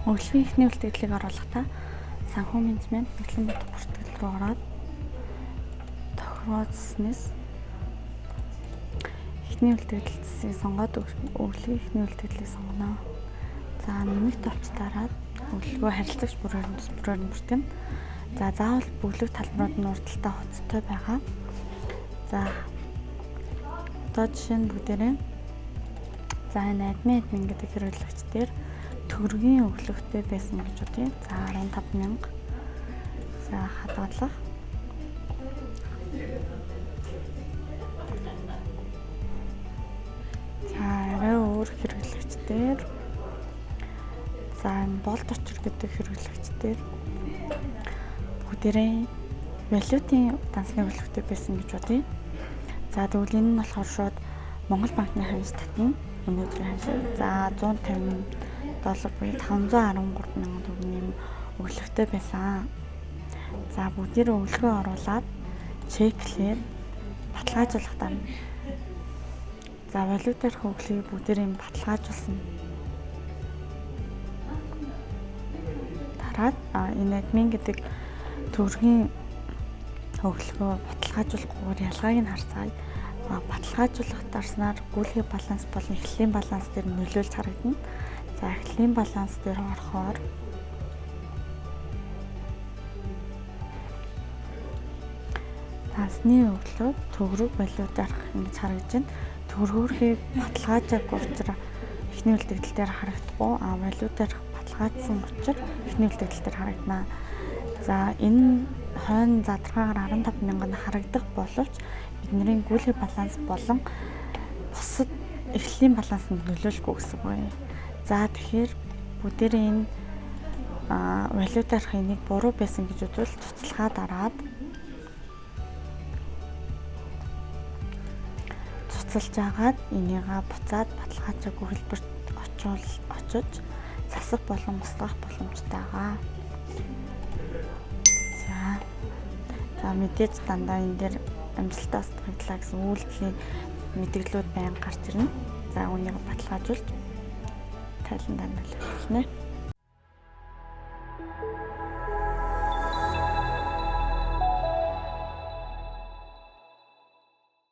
Өглөөний эхний үлдэгдлийг оруулахдаа санхүү менежмент нөхцөлийн бодох бүртгэл рүү ороод тохирооцснээс эхний үлдэгдлийг сонгоод өглөөний эхний үлдэгдлийг сонгоно. За нэмэгт товч дараад өглөө харилцагч бүрээр нь бүртгэн. За заавал бүглэг талбарууд нь урталтай хоцтой байгаа. За одоо жишээ нь бүгдээрээ за энэ админ гэдэг хэрэглэгч дээр төгрөгийн өглөгтэй байсан гэж бодъё. За 15,000. За хадгалах. За арай өөр хэрэглэгч дээр за энэ болт очир гэдэг хэрэглэгч дээр бүгдээрээ валютын дансны өглөгтэй байсан гэж бодъё. За тэгвэл энэ нь болохоор шууд Монгол банкны ханш татна. Өнөөдрийн ханш. За 150 доллар буюу 513 мянган төгрөгийн өглөгтэй байсан. За бүгдээрээ өглөгөө оруулаад чеклээд баталгаажуулах дарна. За валютаар өглөгийг бүгдээрээ баталгаажуулсан. Дараад энэ админ гэдэг төгрөгийн өглөгөө баталгаажуулахгүйгээр ялгааг нь харцгаая. Баталгаажуулах дарснаар гүйлгийн баланс болон эхлэлийн баланс дээр нөлөөлж харагдана. За эхлэлийн баланс дээр орохоор дансны өглөө төгрөг валютаар ингэж харагдаж байна. Төгрөгөөрхийг баталгаажаагүй учраас эхний үлдэгдэл дээр харагдахгүй. Валютаар баталгаажсан учраас эхний үлдэгдэл дээр харагдана. За энэ хойно задрагаар 15,000 харагдах боловч бидний гүйлгийн баланс болон бусад эхлэлийн балансанд нөлөөлөхгүй гэсэн үг байна. За тэгэхээр бүгдээрээ энэ валютаарх энийг буруу байсан гэж үзвэл цуцлахаа дараад цуцалж агаад энийгээ буцаад баталгаажаагүй хэлбэрт очиж засах болон устгах боломжтой байгаа. За мэдээж дандаа энэ дээр амжилттай устгаглаа гэсэн үйлдэлийн мэдээлэлүүд байнга гарч ирнэ. За үүнийг баталгаажуулж тайландаа нөлөөлнө.